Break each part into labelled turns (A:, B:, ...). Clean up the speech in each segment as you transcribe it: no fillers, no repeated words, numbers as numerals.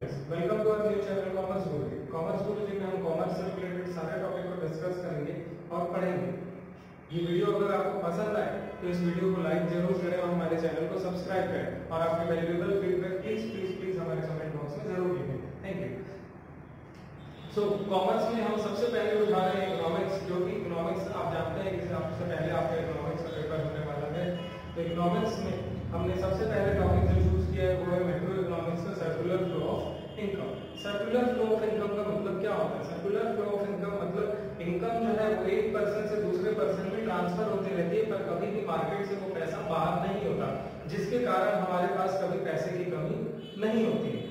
A: Welcome to our new channel Commerce Guru. Commerce Guru ji में हम commerce से related सारे टॉपिक को डिस्कस करेंगे और पढ़ेंगे। ये वीडियो अगर आपको पसंद आए तो इस वीडियो को लाइक जरूर करें और हमारे चैनल को सब्सक्राइब करें और आपके वैल्यूएबल फीडबैक प्लीज हमारे कमेंट बॉक्स में जरूर लिखें। Thank you. सो कॉमर्स में हम सबसे पहले उठा रहे हैं इकोनॉमिक्स, जो कि इकोनॉमिक्स आप जानते हैं कि सबसे पहले आपका इकोनॉमिक्स का पेपर होने वाला है। तो इकोनॉमिक्स में हमने सबसे पहले टॉपिक जो चूज किया है वो है मैक्रो इकोनॉमिक्स का circular flow of income. Circular flow of income का मतलब क्या होता है? सर्कुलर फ्लो ऑफ इनकम मतलब इनकम जो है वो एक पर्सन से दूसरे पर्सन में ट्रांसफर होती रहती है, पर कभी भी मार्केट से वो पैसा बाहर नहीं होता, जिसके कारण हमारे पास कभी पैसे की कमी नहीं होती है।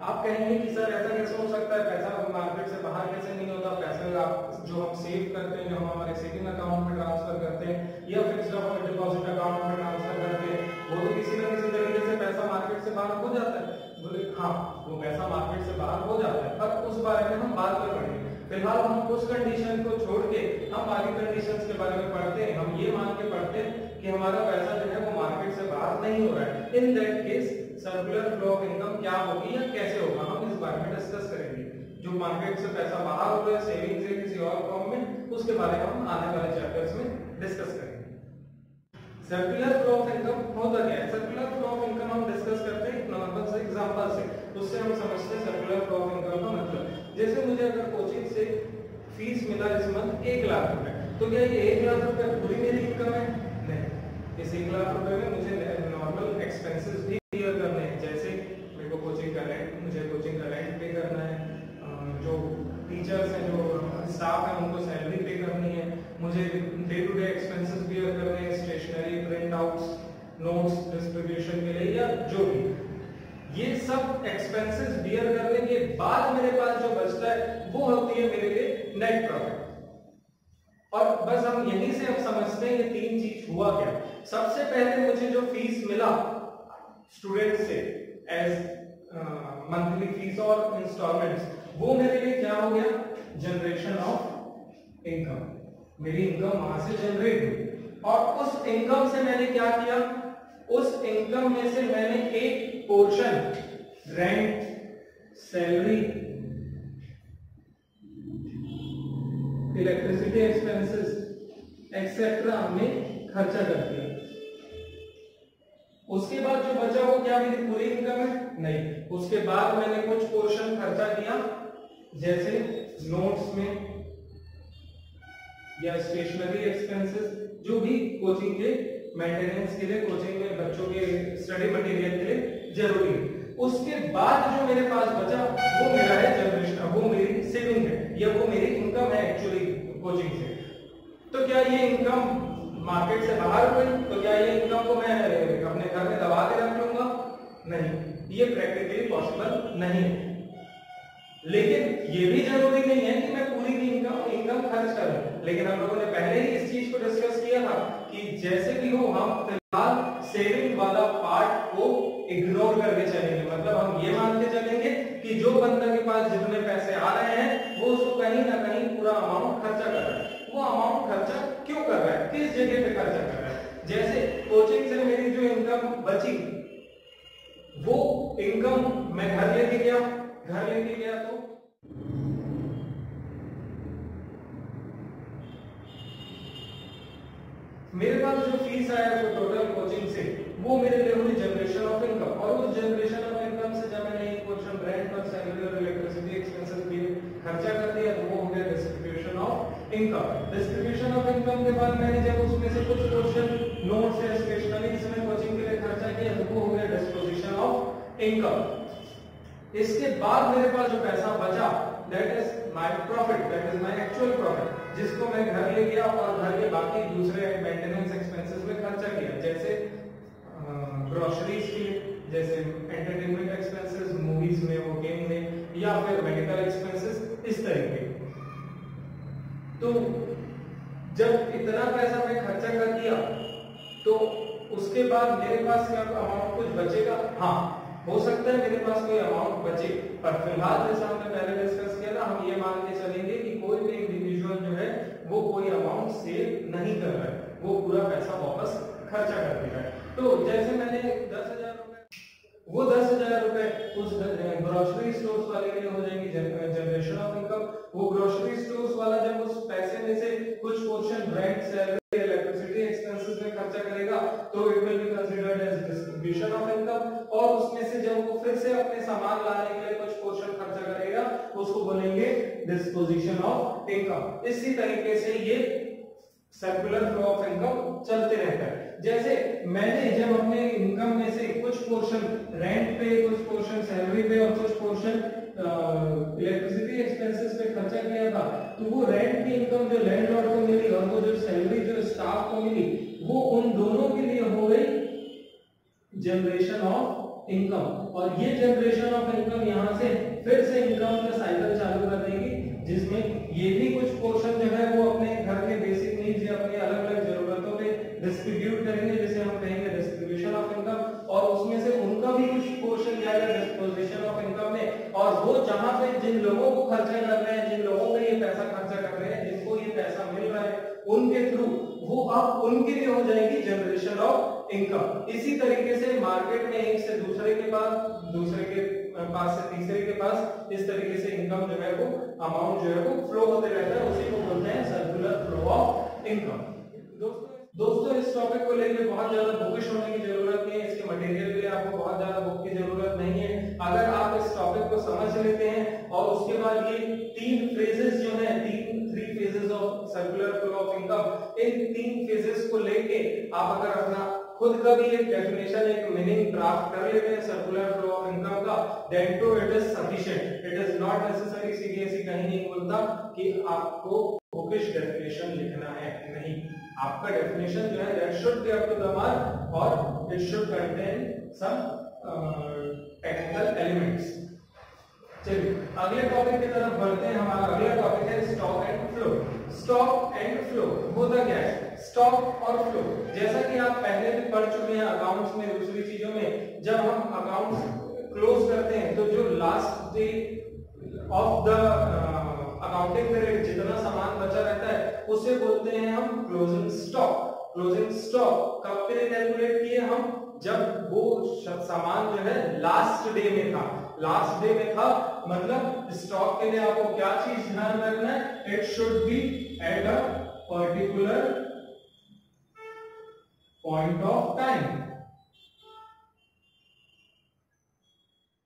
A: आप कहेंगे कि सर ऐसा कैसे हो सकता है, पैसा मार्केट से बाहर कैसे नहीं होता? पैसा आप जो हम सेव करते हैं, जो हम हमारे सेविंग अकाउंट में ट्रांसफर करते हैं या फिक्स्ड डिपॉजिट अकाउंट में ट्रांसफर करते हैं, वो तो किसी न किसी तरीके से पैसा मार्केट से बाहर हो जाता है। बोले हाँ, वो पैसा मार्केट से बाहर हो जाता है, पर उस बारे में हम बाद में पढ़ेंगे। फिलहाल हम उस कंडीशन को छोड़ के हम बाकी कंडीशंस के बारे में पढ़ते हैं। हम ये मान के पढ़ते हैं कि हमारा पैसा जो है वो मार्केट से बाहर नहीं हो रहा है। In that case circular flow of income क्या होगी या कैसे होगा, हम इस बारे में डिस्कस करेंगे। जो मार्केट से पैसा बाहर हो रहा है सेविंग से किसी और फॉर्म में, उसके बारे में हम आने वाले चैप्टर्स में डिस्कस करेंगे। सर्कुलर फ्लो ऑफ इनकम होता क्या है? सर्कुलर फ्लो ऑफ इनकम हम डिस्कस करते हैं नॉर्मल से एग्जांपल से, उससे हम समझते हैं सर्कुलर फ्लो ऑफ इनकम का मतलब। जैसे मुझे अगर कोचिंग से फीस मिला इस मंथ 1 लाख रुपए, तो क्या ये 1 लाख रुपए पूरी मेरी इनकम है? नहीं। इस 1 लाख रुपए में मुझे नॉर्मल एक्सपेंसेस भी क्लियर करने हैं। जैसे मेरे को कोचिंग का रेंट, मुझे कोचिंग का रेंट पे करना है, जो टीचर्स हैं, जो स्टाफ है, उनको सैलरी पे करनी है, मुझे day to day expenses bear करने हैं, stationery, print outs, notes distribution के लिए या जो भी। ये सब एक्सपेंसेस बियर करने के बाद मेरे पास जो बचता है वो होती है मेरे लिए नेट प्रॉफिट। और बस हम यहीं से हम समझते हैं ये तीन चीज हुआ क्या। सबसे पहले मुझे जो फीस मिला स्टूडेंट से एज मंथली फीस और इंस्टॉलमेंट्स, वो मेरे लिए क्या हो गया? Generation of income. मेरी इनकम वहां से जनरेट हुई और उस इनकम से मैंने क्या किया? उस इनकम में से मैंने एक portion rent, salary, electricity expenses etcetera में खर्चा कर दिया। उसके बाद जो बचा वो क्या मेरी पूरी इनकम है? नहीं। उसके बाद मैंने कुछ पोर्शन खर्चा किया, जैसे नोट्स में या स्टेशनरी एक्सपेंसेस, जो भी कोचिंग के मेंटेनेंस के लिए, कोचिंग में बच्चों के स्टडी मटेरियल के लिए जरूरी है। उसके बाद जो मेरे पास बचा वो मेरा है जनरेशन, वो मेरी सेविंग है या वो मेरी इनकम है एक्चुअली कोचिंग से। तो क्या ये इनकम मार्केट से बाहर हुई? तो क्या ये इनकम को मैं अपने घर में दबा के रख लूंगा? नहीं, ये प्रैक्टिकली पॉसिबल नहीं है। लेकिन ये भी जरूरी नहीं है कि मैं पूरी की इनकम खर्च करूं। लेकिन हम लोगों ने पहले ही इस चीज को डिस्कस किया था कि जैसे भी हो हम फिलहाल सेविंग वाला पार्ट को इग्नोर करके चलेंगे। मतलब हम ये मान के चलेंगे कि जो बंदा के पास जितने पैसे आ रहे हैं वो उसको कहीं ना कहीं पूरा अमाउंट खर्चा कर रहा है। वो अमाउंट खर्चा क्यों कर रहा है, किस जगह पे खर्चा कर रहा है? जैसे कोचिंग से मेरी जो इनकम बची वो इनकम मैं घर लेके गया तो मेरे पास जो फीस आया तो टोटल कोचिंग से वो मेरे लिए हुई जनरेशन ऑफ इनकम। और उस जनरेशन ऑफ इनकम से जब मैंने एक पोर्शन रेंट और सैलरी और इलेक्ट्रिसिटी एक्सपेंसेस भी खर्चा कर दिया तो वो हो गया distribution of income. Distribution of income के बाद मैंने जब उसमें से कुछ पोर्शन नोट्स या स्टेशनरी इसमें कोचिंग के लिए खर्चा किया तो वो हो गया डिस्पोजिशन ऑफ इनकम। इसके बाद मेरे पास जो पैसा बचा that is my profit, that is my actual profit, जिसको मैं घर ले गया और घर के बाकी दूसरे मेंटेनेंस एक्सपेंसेस में खर्चा किया, जैसे ग्रोसरीज के, जैसे एंटरटेनमेंट एक्सपेंसेस, मूवीज में, वोटिंग में, या फिर मेडिकल एक्सपेंसेस, इस तरीके। तो जब इतना पैसा मैं खर्चा कर दिया तो उसके बाद मेरे पास क्या अमाउंट कुछ बचेगा? हाँ, हो सकता है मेरे पास कोई अमाउंट बचे, पर फिलहाल जैसा हमने पहले डिस्कस किया था, हम ये मान के चलेंगे कि कोई भी इंडिविजुअल जो है वो कोई अमाउंट सेव नहीं कर रहा है, वो पूरा पैसा वापस खर्चा कर दे रहा है। तो जैसे मैंने 10,000 रुपए वो 10,000 रुपए उस ग्रोसरी स्टोर्स वाले के लिए हो जाएंगी जनरेशन ऑफ इनकम। वो ग्रोसरी स्टोर्स वाला जब उस पैसे में से कुछ portion rent, salary, electricity expenses में खर्चा करेगा तो it will be considered as distribution of income. और उसमें से जब वो फिर से अपने सामान लाने के लिए कुछ पोर्शन खर्चा करेगा उसको बोलेंगे डिस्पोजिशन ऑफ इनकम। इसी तरीके से ये सर्कुलर फ्लो ऑफ इनकम चलते रहता है। जैसे मैंने जब अपने इनकम में से कुछ पोर्शन रेंट पे, कुछ पोर्शन सैलरी पे और कुछ पोर्शन इलेक्ट्रिसिटी एक्सपेंसेस पे खर्चा किया था, तो वो रेंट की इनकम जो लैंडलॉर्ड को मिली और वो जो सैलरी जो स्टाफ को मिली, वो उन दोनों के लिए हो गई जनरेशन ऑफ इनकम। और ये जनरेशन ऑफ इनकम यहाँ से फिर से इनकम का साइकिल चालू कर देगी, जिसमें ये भी कुछ पोर्शन जो है वो अपने घर के बेसिक नीड्स या अपनी अलग अलग जरूरतों पे डिस्ट्रीब्यूट करेंगे, जिसे हम कहेंगे डिस्ट्रीब्यूशन ऑफ इनकम। और उसमें से उनका भी कुछ पोर्शन जाएगा डिस्पोजिशन ऑफ इनकम में। और वो जहां पे जिन लोगों को खर्चा कर रहे हैं, जिन लोगों पे ये पैसा खर्चा कर रहे हैं, जिनको ये पैसा मिल रहा है, उनके थ्रू वो अब उनके लिए हो जाएगी जनरेशन ऑफ इनकम। इसी तरीके से मार्केट में एक से दूसरे के पास, दूसरे के पास से तीसरे के पास, इस तरीके से इनकम जो है वो अमाउंट जो है वो फ्लो होते रहता है। उसी को बोलते हैं सर्कुलर फ्लो ऑफ इनकम। दोस्तों इस टॉपिक को लेकर बहुत ज्यादा बुकिश होने की जरूरत नहीं है, इसके मटेरियल के लिए आपको बहुत ज्यादा बुक की जरूरत नहीं है। अगर आप इस टॉपिक को समझ लेते हैं और उसके बाद ये तीन फेजेस जो है, three phases of circular flow of income, इन तीन फेजेस को लेके आप अगर अपना खुद का भी एक डेफिनेशन, एक मीनिंग ड्राफ्ट कर लेते हैं सर्कुलर फ्लो ऑफ इनकम का, then too it is sufficient. It is not necessary, CBSE कहीं नहीं बोलता कि आपको बुकिश डेफिनेशन लिखना है, नहीं। आपका डेफिनेशन जो है that should be up to the mark और it should contain some technical elements. चलिए अगले टॉपिक की तरफ बढ़ते हैं। हमारा अगला टॉपिक है stock and flow. Stock and flow होता क्या है? स्टॉक और फ्लो जैसा कि आप पहले भी पढ़ चुके हैं अकाउंट्स में, दूसरी चीजों में। जब हम अकाउंट्स क्लोज करते हैं तो जो last day of the accounting period जितना सामान बचा रहता है उसे बोलते हैं हम क्लोजिंग स्टॉक। क्लोजिंग स्टॉक कब के लिए कैलकुलेट किए हम? जब वो सामान जो है लास्ट डे में था। लास्ट डे में था मतलब स्टॉक के लिए आपको क्या चीज ध्यान रखना है? It should be eight a particular point of time.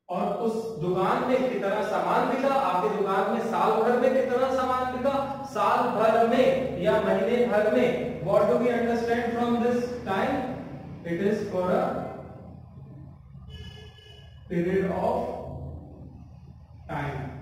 A: और उस दुकान में कितना सामान बिका, आपकी दुकान में साल भर में कितना सामान बिका, साल भर में या महीने भर में। What do we understand from this time? It is for a period of time.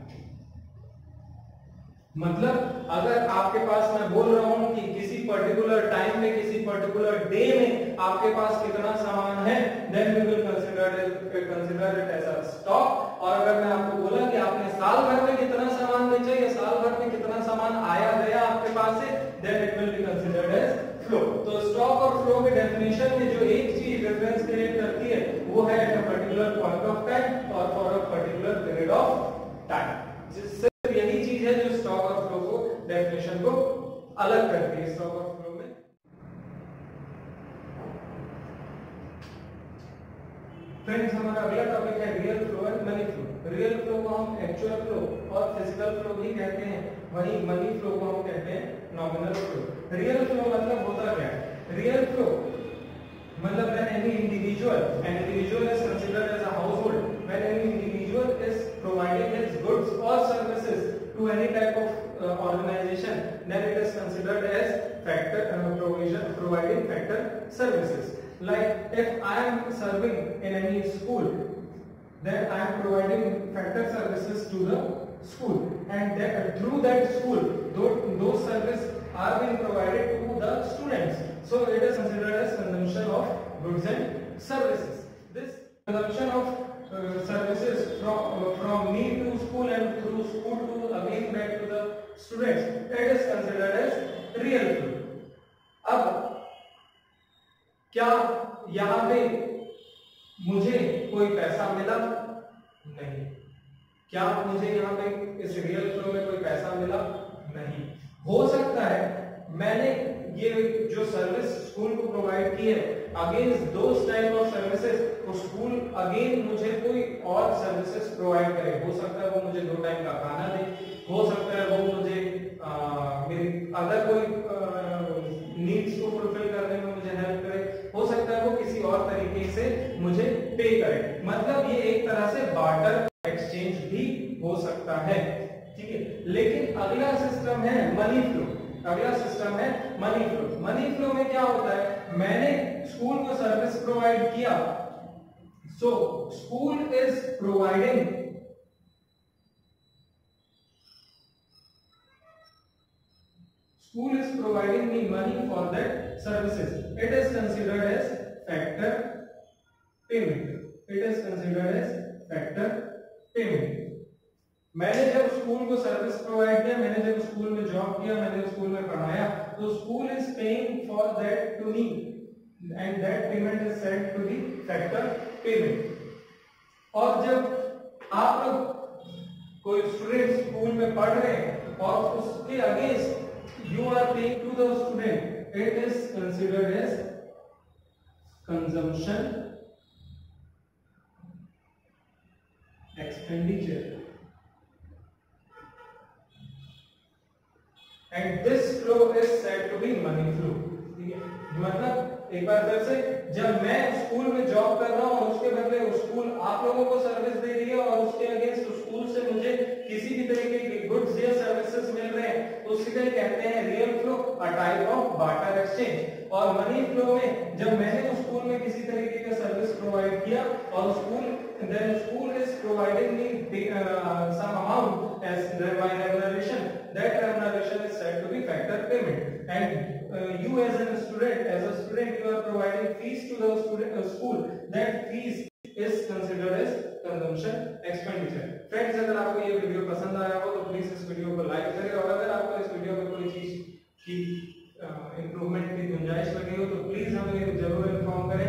A: मतलब अगर आपके पास, मैं बोल रहा हूं कि किसी पर्टिकुलर टाइम में, किसी पर्टिकुलर डे में आपके पास कितना सामान है, then we will consider it as a stock. और अगर मैं आपको बोला कि आपने साल भर में कितना सामान बेचा या साल भर में कितना सामान आया गया आपके पास से, then it will be considered as flow. तो स्टॉक और फ्लो के डेफिनेशन में जो एक चीज डिफरेंस क्रिएट करती है वो है at a particular point of time और for a particular period of time. जिससे यही चीज है जो स्टॉक और फ्लो को, डेफिनेशन को अलग करती है स्टॉक और फ्लो में। फ्रेंड्स हमारा अगला टॉपिक है real flow and money flow. Real flow को हम एक्चुअल फ्लो और फिजिकल फ्लो भी कहते हैं, वहीं मनी फ्लो को हम कहते हैं नॉमिनल फ्लो। रियल फ्लो मतलब होता क्या है? रियल फ्लो मतलब when any individual, an individual is considered as a household, when any individual is providing his goods or services to any type of organization, then it is considered as providing factor services. Like if I am serving in any school, then I am providing factor services to the school, and that through that school those services are being provided to the students. So it is considered as consumption of goods and services. This consumption of services from me to school and through school to again back to the students, it is considered as real flow. अब क्या यहाँ पे मुझे कोई पैसा मिला? नहीं। क्या मुझे यहाँ पे इस रियल फ्लो में कोई पैसा मिला? नहीं। हो सकता है मैंने ये जो सर्विस स्कूल को प्रोवाइड की है, against those type of services तो स्कूल अगेन मुझे कोई और सर्विसेज प्रोवाइड करे। हो सकता है वो मुझे 2 टाइम का खाना दे, हो सकता है वो मुझे मेरी अदर कोई नीड्स को फुलफिल करने में मुझे हेल्प करे, हो सकता है वो किसी और तरीके से मुझे पे करे। मतलब ये एक तरह से बार्टर एक्सचेंज भी हो सकता है, ठीक है। लेकिन अगला सिस्टम है मनी फ्लो। अगला सिस्टम है मनी फ्लो। मनी फ्लो में क्या होता है, मैंने स्कूल को सर्विस प्रोवाइड किया, so school is providing me money for that services. It is considered as factor payment. It is considered as factor payment. मैंने जब स्कूल को सर्विस प्रोवाइड किया, मैंने जब स्कूल में जॉब किया, मैंने स्कूल में पढ़ाया, तो school is paying for that to me and that payment is set to the factor payment. और जब आप लोग कोई स्टूडेंट स्कूल में पढ़ रहे हैं और उसके against you are paying to the student, it is considered as consumption expenditure, and this flow is said to be money flow। ठीक है, मतलब एक बार फिर से, जब मैं स्कूल में जॉब कर रहा हूं और उसके बदले स्कूल आप लोगों को सर्विस दे रही है और उसके अगेंस्ट स्कूल से मुझे किसी भी तरीके के गुड्स या सर्विसेज मिल रहे हैं, तो उसी को कहते हैं real flow, a type of barter exchange. और मनी फ्लो में जब मैंने उस स्कूल में किसी तरीके का सर्विस प्रोवाइड किया और school is providing me some amount as my remuneration, that remuneration is said to be factor payment. And you as a student you are providing fees to the school, that fees is considered as consumption expenditure। Friends, अगर आपको ये video पसंद आया हो तो please इस video को like करें, और अगर आपको इस वीडियो में कोई चीज की इंप्रूवमेंट की गुंजाइश लगी हो तो प्लीज हमें जरूर इन्फॉर्म करें।